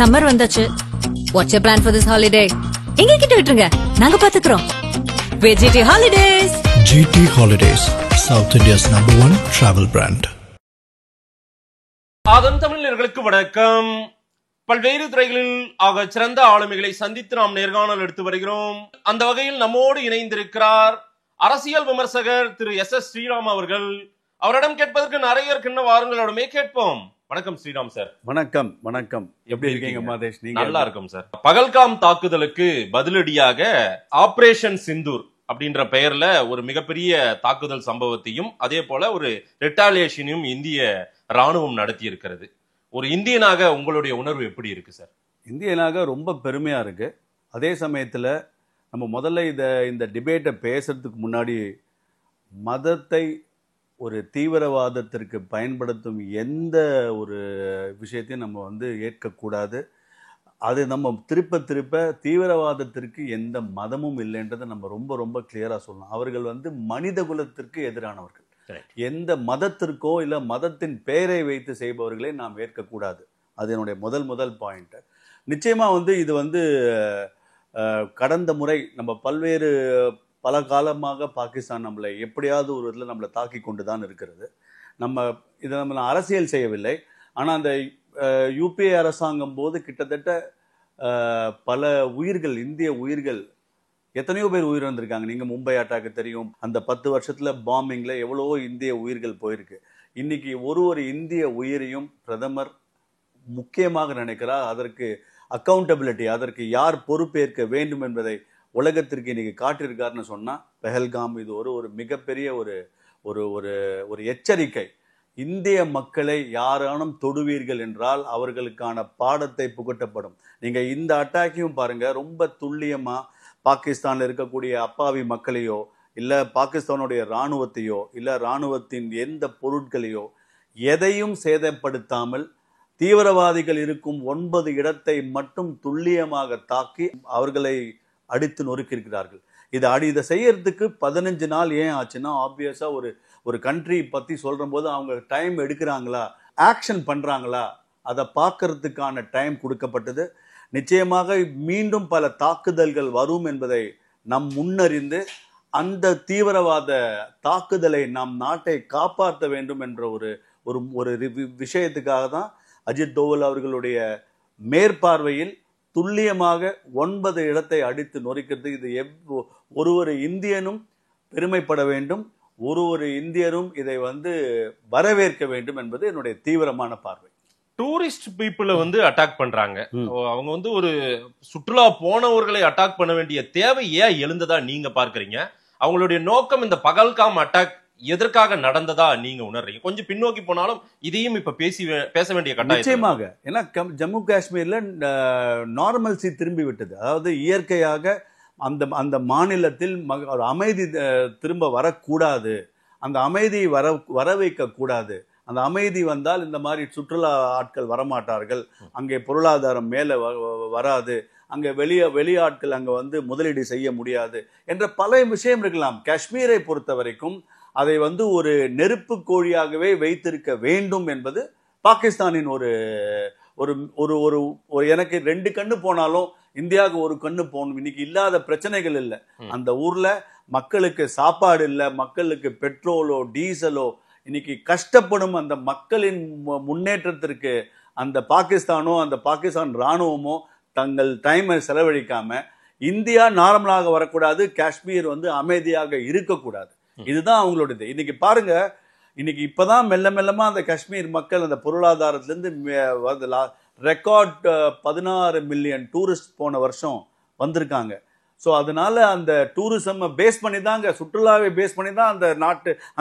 Summer வந்தாச்சு. What's your plan for this holiday? எங்க கிட்ட விட்டுருங்க, நாங்க பாத்துக்கிறோம். GT Holidays. GT Holidays, South India's #1 travel brand. ஆதன் தமிழர்களுக்கு வணக்கம். பல்வேறு துறைகளில் ஆக சிறந்த ஆளுமைகளை சந்தித்து நாம் நேர்காணல் எடுத்து வருகிறோம். அந்த வகையில் நம்மோடு இணைந்திருக்கிறார் அரசியல் விமர்சகர் திரு எஸ் ஸ்ரீராம் அவர்கள். அவரிடம் கேட்பதற்கு நிறைய இருக்கின்ற வாருங்களோடமே கேட்போம். வணக்கம் ஸ்ரீராம் சார். வணக்கம் வணக்கம். எப்படி இருக்கீங்க மாதேஷ்? நீங்க? நல்லா இருக்கும் சார். பகல்காம் தாக்குதலுக்கு பதிலடியாக ஆபரேஷன் சிந்தூர் அப்படின்ற பெயர்ல ஒரு மிகப்பெரிய தாக்குதல் சம்பவத்தையும் அதே போல ஒரு ரிட்டாலியேஷனையும் இந்திய ராணுவம் நடத்தி இருக்கிறது. ஒரு இந்தியனாக உங்களுடைய உணர்வு எப்படி இருக்கு சார்? இந்தியனாக ரொம்ப பெருமையா இருக்கு. அதே சமயத்துல நம்ம முதல்ல இந்த டிபேட்டை பேசுறதுக்கு முன்னாடி மதத்தை ஒரு தீவிரவாதத்திற்கு பயன்படுத்தும் எந்த ஒரு விஷயத்தையும் நம்ம ஏற்கக்கூடாது. அது நம்ம திருப்ப தீவிரவாதத்திற்கு எந்த மதமும் இல்லைன்றதை நம்ம ரொம்ப ரொம்ப கிளியரா சொல்லலாம். அவர்கள் மனித குலத்திற்கு எதிரானவர்கள். எந்த மதத்திற்கோ இல்ல மதத்தின் பெயரை வைத்து செய்பவர்களை நாம் ஏற்கக்கூடாது. அது என்னுடைய முதல் பாயிண்ட். நிச்சயமா இது கடந்த முறை நம்ம பல காலமாக பாகிஸ்தான் நம்மளை எப்படியாவது ஒரு இதில் நம்மளை தாக்கி கொண்டு தான் இருக்கிறது. நம்ம அரசியல் செய்யவில்லை. ஆனால் அந்த யூபிஏ அரசாங்கம் போது கிட்டத்தட்ட பல உயிர்கள், இந்திய உயிர்கள், எத்தனையோ பேர் உயிர் வந்திருக்காங்க. நீங்கள் மும்பை அட்டாக்கு தெரியும். அந்த 10 வருஷத்தில் பாம்பிங்கில் எவ்வளவோ இந்திய உயிர்கள் போயிருக்கு. இன்னைக்கு ஒரு இந்திய உயிரையும் பிரதமர் முக்கியமாக நினைக்கிறார். அதற்கு அக்கௌண்டபிலிட்டி, அதற்கு யார் பொறுப்பேற்க வேண்டும் என்பதை உலகத்திற்கு இன்னைக்கு காட்டியிருக்காருன்னு சொன்னா பெஹல்காம் இது ஒரு மிகப்பெரிய ஒரு எச்சரிக்கை. இந்திய மக்களை யாரானும் தொடுவீர்கள் என்றால் அவர்களுக்கான பாடத்தை புகட்டப்படும். நீங்க இந்த அட்டாக்கையும் பாருங்க, ரொம்ப துல்லியமா பாகிஸ்தான்ல இருக்கக்கூடிய அப்பாவி மக்களையோ இல்ல பாகிஸ்தானுடைய இராணுவத்தையோ இல்ல இராணுவத்தின் எந்த பொருட்களையோ எதையும் சேதப்படுத்தாமல் தீவிரவாதிகள் இருக்கும் 9 இடத்தை மட்டும் துல்லியமாக தாக்கி அவர்களை அடித்து நொறுக்கியிருக்கிறார்கள். இதை செய்யறதுக்கு 15 நாள் ஏன் ஆச்சுன்னா, ஆப்வியஸா ஒரு கண்ட்ரி பத்தி சொல்ற போது அவங்க டைம் எடுக்கிறாங்களா, ஆக்ஷன் பண்றாங்களா, அதை பார்க்கறதுக்கான டைம் கொடுக்கப்பட்டது. நிச்சயமாக மீண்டும் பல தாக்குதல்கள் வரும் என்பதை நம் முன்னறிந்து அந்த தீவிரவாத தாக்குதலை நம் நாட்டை காப்பாற்ற வேண்டும் என்ற ஒரு விஷயத்துக்காக தான் அஜித் தோவல் அவர்களுடைய மேற்பார்வையில் துல்லியமாக 9 இடத்தை அடித்து நொறுக்கிறது. இது ஒரு இந்தியனும் பெருமைப்பட வேண்டும், ஒரு இந்தியரும் இதை வரவேற்க வேண்டும் என்பது என்னுடைய தீவிரமான பார்வை. டூரிஸ்ட் பீப்புளை அட்டாக் பண்றாங்க. அவங்க ஒரு சுற்றுலா போனவர்களை அட்டாக் பண்ண வேண்டிய தேவை ஏன் எழுந்ததா நீங்க பார்க்கறீங்க? அவங்களுடைய நோக்கம் இந்த பகல்காம் அட்டாக் எதற்காக நடந்ததா நீங்க உணர்றீங்க? கொஞ்சம் பின்னோக்கி போனாலும் இதையும் இப்ப பேச வேண்டிய கட்டாயம். நிச்சயமாக. ஏன்னா ஜம்மு காஷ்மீர்ல நார்மல்சி திரும்பி விட்டது. அதாவது இயற்கையாக அந்த மாநிலத்தில் ஒரு அமைதி திரும்ப வரக்கூடாது. அந்த அமைதியை வர வைக்க கூடாது. அந்த அமைதி வந்தால் இந்த மாதிரி சுற்றுலா ஆட்கள் வரமாட்டார்கள். அங்கே பொருளாதாரம் மேல வராது. அங்க வெளியாட்கள் அங்க முதலீடு செய்ய முடியாது என்ற பல விஷயம் இருக்கலாம். காஷ்மீரை பொறுத்த வரைக்கும் அதை ஒரு நெருப்பு கோழியாகவே வைத்திருக்க வேண்டும் என்பது பாகிஸ்தானின் ஒரு எனக்கு 2 கண்ணு போனாலும் இந்தியாவுக்கு 1 கண்ணு போகணும். இன்னைக்கு இல்லாத பிரச்சனைகள் இல்லை. அந்த ஊர்ல மக்களுக்கு சாப்பாடு இல்லை, மக்களுக்கு பெட்ரோலோ டீசலோ, இன்னைக்கு கஷ்டப்படும் அந்த மக்களின் முன்னேற்றத்திற்கு அந்த பாகிஸ்தானோ அந்த பாகிஸ்தான் ராணுவமோ தங்கள் டைமை செலவழிக்காம இந்தியா நார்மலாக வரக்கூடாது, காஷ்மீர் அமைதியாக இருக்கக்கூடாது. இதுதான் அவங்களோடது. இன்னைக்கு பாருங்க, இன்னைக்கு இப்பதான் மெல்லமா அந்த காஷ்மீர் மக்கள் அந்த பொருளாதாரத்திலிருந்து ரெக்கார்ட் 16 மில்லியன் டூரிஸ்ட் போன வருஷம் வந்திருக்காங்க. ஸோ அதனால அந்த டூரிசம் பேஸ் பண்ணி தான், சுற்றுலாவை பேஸ் பண்ணி தான்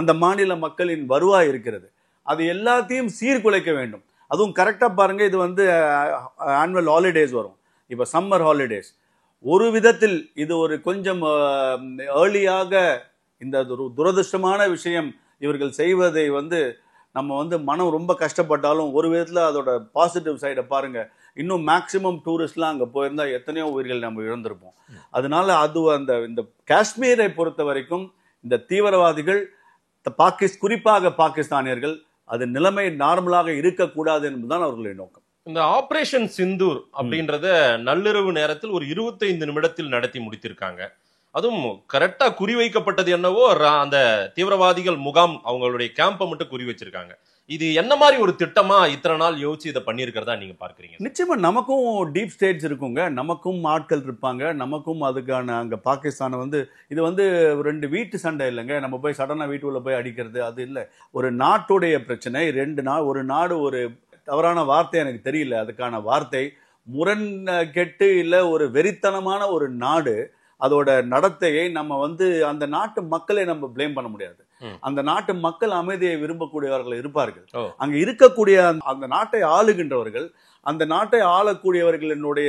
அந்த மாநில மக்களின் வருவாய் இருக்கிறது. அது எல்லாத்தையும் சீர்குலைக்க வேண்டும். அதுவும் கரெக்டா பாருங்க, இது ஆனுவல் ஹாலிடேஸ் வரும். இப்ப சம்மர் ஹாலிடேஸ் ஒரு விதத்தில் இது கொஞ்சம் ஏர்லியாக இந்த துரதிருஷ்டமான விஷயம் இவர்கள் செய்வதை நம்ம மனம் ரொம்ப கஷ்டப்பட்டாலும் ஒரு விதத்துல அதோட பாசிட்டிவ் சைடை பாருங்க. இன்னும் மேக்சிமம் டூரிஸ்ட்லாம் அங்க போயிருந்தா எத்தனையோ உயிர்கள் நம்ம இழந்திருப்போம். அதனால இந்த காஷ்மீரை பொறுத்த வரைக்கும் இந்த தீவிரவாதிகள் குறிப்பாக பாகிஸ்தானியர்கள் அது நிலைமை நார்மலாக இருக்கக்கூடாது என்பதுதான் அவர்களுடைய நோக்கம். இந்த ஆபரேஷன் சிந்தூர் அப்படின்றத நள்ளிரவு நேரத்தில் ஒரு 25 நிமிடத்தில் நடத்தி முடித்திருக்காங்க. அதுவும் கரெக்டா குறிவைக்கப்பட்டது என்னவோ அந்த தீவிரவாதிகள் முகாம் அவங்களுடைய கேம்பை மட்டும் குறி வச்சிருக்காங்க. இது என்ன மாதிரி ஒரு திட்டமா இத்தனை நாள் யோசிச்சு இதை பண்ணியிருக்கிறதா நீங்க பார்க்கறீங்க? நிச்சயமா நமக்கும் டீப் ஸ்டேட்ஸ் இருக்குங்க, நமக்கும் ஆட்கள் இருப்பாங்க, நமக்கும் அதுக்கான அங்க பாகிஸ்தானை இது ரெண்டு வீட்டு சண்டை இல்லைங்க. நம்ம போய் சடனா வீட்டுக்குள்ள போய் அடிக்கிறது அது இல்லை. ஒரு நாட்டுடைய பிரச்சனை. ஒரு நாடு, ஒரு தவறான வார்த்தை எனக்கு தெரியல அதுக்கான வார்த்தை, முரண் கெட்டு இல்ல ஒரு வெறித்தனமான ஒரு நாடு, அதோட நடத்தையை நம்ம அந்த நாட்டு மக்களை நம்ம பிளேம் பண்ண முடியாது. அந்த நாட்டு மக்கள் அமைதியை விரும்பக்கூடியவர்கள் இருப்பார்கள். அங்க இருக்கக்கூடிய அந்த நாட்டை ஆளுகின்றவர்கள், அந்த நாட்டை ஆளக்கூடியவர்களுடைய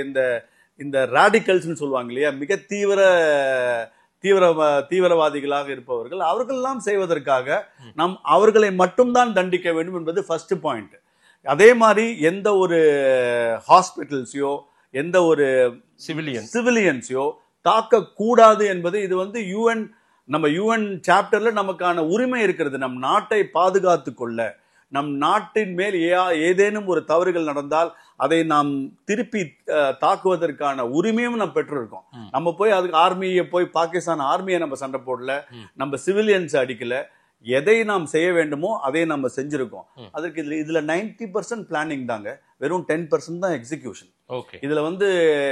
இந்த ராடிக்கல்ஸ் சொல்லுவாங்க இல்லையா, மிக தீவிரவாதிகளாக இருப்பவர்கள், அவர்களெல்லாம் செய்வதற்காக நாம் அவர்களை மட்டும்தான் தண்டிக்க வேண்டும் என்பது ஃபர்ஸ்ட் பாயிண்ட். அதே மாதிரி எந்த ஒரு ஹாஸ்பிட்டல்ஸையோ எந்த ஒரு சிவிலியன்ஸையோ தாக்க கூடாது என்பது இது யூஎன் சாப்டர்ல நமக்கான உரிமை இருக்கிறது. நம் நாட்டை பாதுகாத்து கொள்ள, நம் நாட்டின் மேல் ஏதேனும் ஒரு தவறுகள் நடந்தால் அதை நாம் திருப்பி தாக்குவதற்கான உரிமையும் நம்ம பெற்றிருக்கோம். நம்ம போய் அதுக்கு பாகிஸ்தான் ஆர்மியை நம்ம சண்டை போடல, நம்ம சிவிலியன்ஸ் அடிக்கல. எதை நாம் செய்ய வேண்டுமோ அதை நம்ம செஞ்சிருக்கோம். அதற்கு இதுல 90% பிளானிங் தாங்க, வெறும் 10% தான் எக்ஸிகியூஷன். இதுல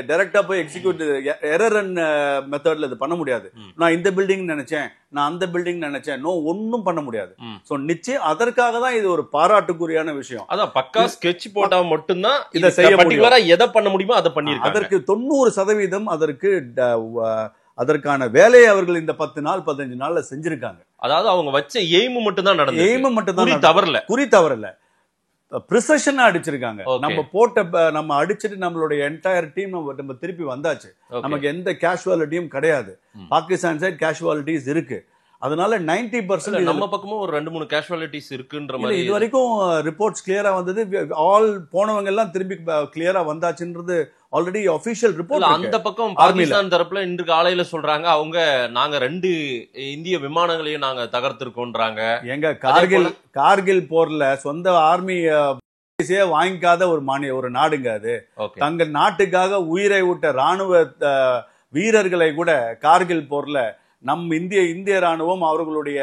டைரக்டா போய் எக்ஸிக்யூட் எரர் அண்ட் மெத்தட்ல இது பண்ண முடியாது. நான் இந்த பில்டிங் நினைச்சேன், நான் அந்த பில்டிங் நினைச்சேன், ஒன்னும் பண்ண முடியாது. சோ நிச்சயம் அதற்காக தான் இது ஒரு பாராட்டுக்குரியான விஷயம். அதான் பக்கா ஸ்கெட்ச் போட்டா மட்டும்தான் இத செய்ய முடியும். எதை பண்ண முடியுமோ அதை பண்ணிருக்காங்க. அதற்கு 90% அதற்கான வேலையை அவர்கள் இந்த 10 நாள் 15 நாள்ல செஞ்சிருக்காங்க. அதாவது அவங்க வச்ச எய்ம் மட்டும் தான் நடந்தது. எய்ம் மட்டும் தான் குறி தவறல. பிரிசிஷனா அடிச்சிருக்காங்க. நம்ம அடிச்சிட்டு நம்மளுடைய என்டையர் டீம் நம்ம திருப்பி வந்தாச்சு. நமக்கு எந்த கேஷுவாலிட்டியும் கிடையாது. பாகிஸ்தான் சைடு கேஷுவாலிட்டிஸ் இருக்கு. அதனால 90% நம்ம பக்கமும் ஒரு 2-3 கேஷுவாலிட்டிஸ் இருக்குன்ற மாதிரி இது வரைக்கும் ரிப்போர்ட்ஸ் கிளியரா வந்தது. போனவங்க எல்லாம் திரும்பி கிளியரா வந்தாச்சுன்றது ஆல்ரெடி ஆபீஷியல் ரிப்போர்ட். அந்த பக்கம் பாகிஸ்தான் தரப்புல இன்று காலையில சொல்றாங்க, நாங்க 2 இந்திய விமானங்களையும் நாங்க தகர்த்திருக்கோன்றாங்க. எங்க கார்கில் போர்ல சொந்த ஆர்மி வாங்கிக்காத ஒரு நாடுங்க அது. தங்கள் நாட்டுக்காக உயிரை விட்ட ராணுவ வீரர்களை கூட கார்கில் போர்ல இந்திய ராணுவம் அவர்களுடைய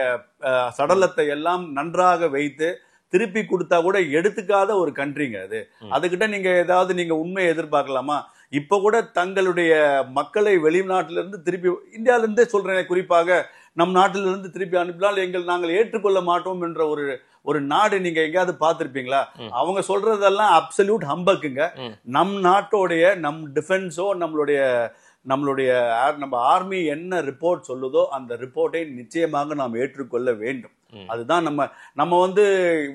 சடலத்தை எல்லாம் நன்றாக வைத்து திருப்பி கொடுத்தா கூட எடுத்துக்காத ஒரு கண்ட்ரிங்க அது. அதுகிட்ட நீங்க உண்மையை எதிர்பார்க்கலாமா? இப்ப கூட தங்களுடைய மக்களை வெளிநாட்டிலிருந்து திருப்பி, இந்தியால இருந்தே சொல்றேன், குறிப்பாக நம் நாட்டிலிருந்து திருப்பி அனுப்பினால் நாங்கள் ஏற்றுக்கொள்ள மாட்டோம் என்ற ஒரு நாடு நீங்க எங்கேயாவது பார்த்திருப்பீங்களா? அவங்க சொல்றதெல்லாம் அப்சல்யூட் ஹம்பக்குங்க. நம் நாட்டோடைய நம் டிஃபென்ஸோ நம்ம ஆர்மி என்ன ரிப்போர்ட் சொல்லுதோ அந்த ரிப்போர்ட்டை நிச்சயமாக நாம் ஏற்றுக்கொள்ள வேண்டும். அதுதான் நம்ம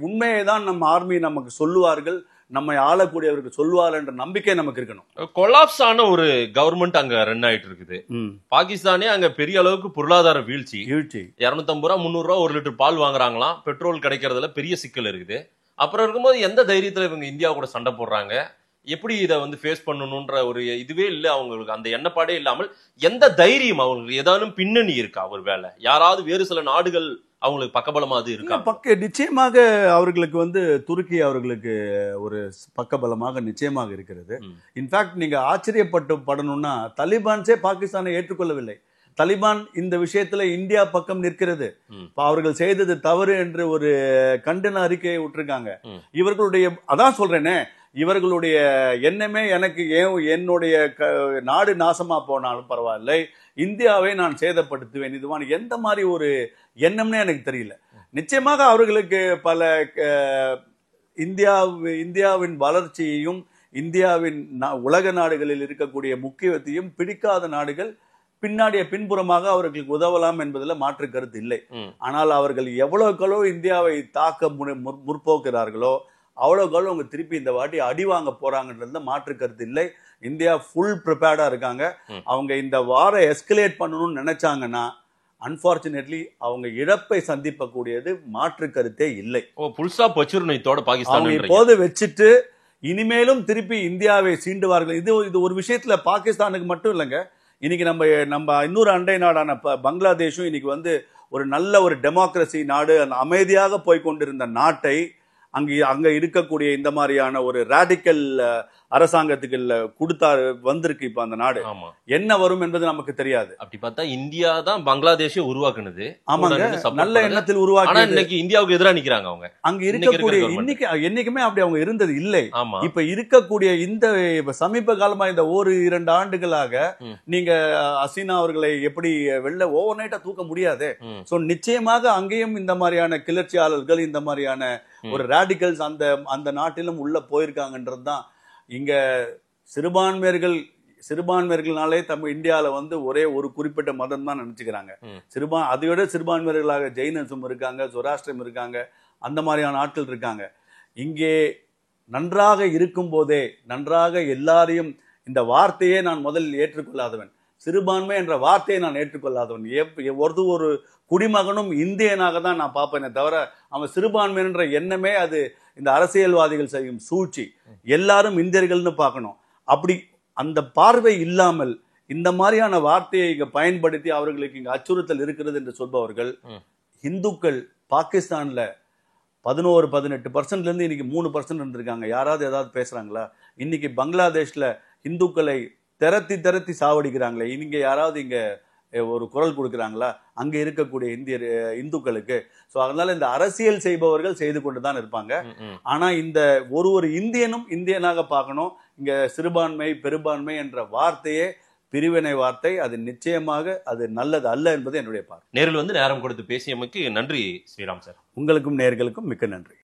உண்மையை தான் நம்ம ஆர்மி நமக்கு சொல்லுவார்கள், நம்மை ஆளக்கூடியவர்கள் சொல்லுவார் என்ற நம்பிக்கை நமக்கு இருக்கணும். கொலாப்ஸ் ஆன ஒரு கவர்மெண்ட் அங்க ரன் ஆயிட்டு இருக்குது. பாகிஸ்தானே அங்க பெரிய அளவுக்கு பொருளாதார வீழ்ச்சி. 250 ரூபா 300 ரூபா 1 லிட்டர் பால் வாங்குறாங்களாம். பெட்ரோல் கிடைக்கிறதுல பெரிய சிக்கல் இருக்குது. அப்புறம் இருக்கும்போது எந்த தைரியத்துல இவங்க இந்தியா கூட சண்டை போடுறாங்க? எப்படி இதை ஃபேஸ் பண்ணணும்ன்ற ஒரு இதுவே இல்லை அவங்களுக்கு. அந்த எண்ணப்பாடே இல்லாமல் எந்த தைரியம் அவங்களுக்கு? ஏதாவது பின்னணி இருக்கா? ஒரு வேலை யாராவது வேறு சில நாடுகள் அவங்களுக்கு பக்கபலமா அது இருக்கா? நிச்சயமாக அவர்களுக்கு துருக்கி அவர்களுக்கு ஒரு பக்கபலமாக நிச்சயமாக இருக்கிறது. இன்ஃபேக்ட் நீங்க ஆச்சரியப்படணும்னா தலிபான்ஸே பாகிஸ்தானை ஏற்றுக்கொள்ளவில்லை. தலிபான் இந்த விஷயத்துல இந்தியா பக்கம் நிற்கிறது. அவர்கள் செய்தது தவறு என்று ஒரு கண்டன அறிக்கையை விட்டுருக்காங்க. இவர்களுடைய அதான் சொல்றேனே, இவர்களுடைய எண்ணமே என்னுடைய நாடு நாசமா போனாலும் பரவாயில்லை, இந்தியாவை நான் சேதப்படுத்துவேன். இதுவான எந்த மாதிரி ஒரு எண்ணம்னே எனக்கு தெரியல. நிச்சயமாக அவர்களுக்கு பல இந்தியாவின் வளர்ச்சியையும் இந்தியாவின் உலக நாடுகளில் இருக்கக்கூடிய முக்கியத்தையும் பிடிக்காத நாடுகள் பின்புறமாக அவர்களுக்கு உதவலாம் என்பதில் மாற்று கருத்து இல்லை. ஆனால் அவர்கள் எவ்வளவுக்களோ இந்தியாவை தாக்க முற்போக்கிறார்களோ அவ்வளவுக்களோ அவங்க திருப்பி இந்த வாட்டி அடி வாங்க போறாங்கன்றது மாற்று கருத்து இல்லை. இந்தியா ஃபுல் ப்ரிப்பேர்டா இருக்காங்க. அவங்க இந்த வாரம் எஸ்கலேட் பண்ணணும்னு நினைச்சாங்கன்னா அன்பார்ச்சுனேட்லி அவங்க இழப்பை சந்திப்பக்கூடியது மாற்று கருத்தே இல்லை. இப்போது வச்சுட்டு இனிமேலும் திருப்பி இந்தியாவை சீண்டுவார்கள். இது ஒரு விஷயத்துல பாகிஸ்தானுக்கு மட்டும் இல்லைங்க. இன்னைக்கு நம்ம இன்னொரு அண்டை நாடான பங்களாதேஷும் இன்னைக்கு ஒரு நல்ல ஒரு டெமோக்ரஸி நாடு, அமைதியாக போய்கொண்டிருந்த நாட்டை அங்க இருக்கக்கூடிய இந்த மாதிரியான ஒரு ராடிக்கல் அரசாங்கத்துக்கு கொடுத்தாரு வந்திருக்கு இப்ப அந்த நாடு. ஆமா, என்ன வரும் என்பது நமக்கு தெரியாது. அப்படி பார்த்தா இந்தியா தான் பங்களாதேஷை உருவாக்குனது. ஆமாங்க, கூட நின்னு support நல்ல பண்ணது. எண்ணத்தில் ஆனா உருவாக்கி இன்னைக்கு இந்தியாவுக்கு எதிராக நிக்கிறாங்க அவங்க. அங்க இன்னைக்கு இருக்கக்கூடிய இருக்கிற government. என்னைக்குமே அப்படி அவங்க இருந்தது இல்லை. ஆமா, இப்ப இருக்கக்கூடிய இந்த இப்ப சமீப காலமா இந்த 1-2 ஆண்டுகளாக ம். நீங்க ஹசீனா அவர்களை எப்படி வெளில ஓவர் நைட்டா தூக்க முடியாது. ம். சோ நிச்சயமாக அங்கேயும் இந்த மாதிரியான கிளர்ச்சியாளர்கள், இந்த மாதிரியான ஒரு ராடிக்கல்ஸ் அந்த நாட்டிலும் உள்ள போயிருக்காங்கன்றதுதான். இங்க சிறுபான்மையர்கள்னாலே இந்தியால வந்து ஒரே ஒரு குறிப்பிட்ட மதம் தான் நினைச்சுக்கிறாங்க. ம். அதையோட சிறுபான்மையர்களாக ஜெயினிசம் இருக்காங்க, சொராஷ்டிரம் இருக்காங்க, அந்த மாதிரியான ஆட்கள் இருக்காங்க. இங்கே நன்றாக இருக்கும் போதே நன்றாக எல்லாரையும், இந்த வார்த்தையே நான் முதலில் ஏற்றுக்கொள்ளாதவன், சிறுபான்மை என்ற வார்த்தையை நான் ஏற்றுக்கொள்ளாதவன். ஒரு குடிமகனும் இந்தியனாக தான் நான் பார்ப்பேனே தவிர அவன் சிறுபான்மை என்ற எண்ணமே அது இந்த அரசியல்வாதிகள் செய்யும் சூழ்ச்சி. எல்லாரும் இந்தியர்கள்னு பார்க்கணும். அப்படி அந்த பார்வை இல்லாமல் இந்த மாதிரியான வார்த்தையை இங்க பயன்படுத்தி அவர்களுக்கு இங்க அச்சுறுத்தல் இருக்கிறது என்று சொல்பவர்கள், இந்துக்கள் பாகிஸ்தான்ல 11-18% இருந்து இன்னைக்கு 3% இருந்திருக்காங்க. யாராவது ஏதாவது பேசுறாங்களா? இன்னைக்கு பங்களாதேஷ்ல இந்துக்களை திரத்தி சாவடிக்கிறாங்களே, இங்க யாராவது இங்க ஒரு குரல் கொடுக்குறாங்களா அங்க இருக்கக்கூடிய இந்துக்களுக்கு? சோ அதனால இந்த அரசியல் செய்பவர்கள் செய்து கொண்டுதான் இருப்பாங்க. ஆனா இந்த ஒரு இந்தியனும் இந்தியனாக பார்க்கணும். இங்க சிறுபான்மை பெரும்பான்மை என்ற வார்த்தையே பிரிவினை வார்த்தை. அது நிச்சயமாக அது நல்லது அல்ல என்பது என்னுடைய பார்வை. நேரில் வந்து நேரம் கொடுத்து பேசியமைக்கு நன்றி ஸ்ரீராம் சார். உங்களுக்கும் நேயர்களுக்கும் மிக்க நன்றி.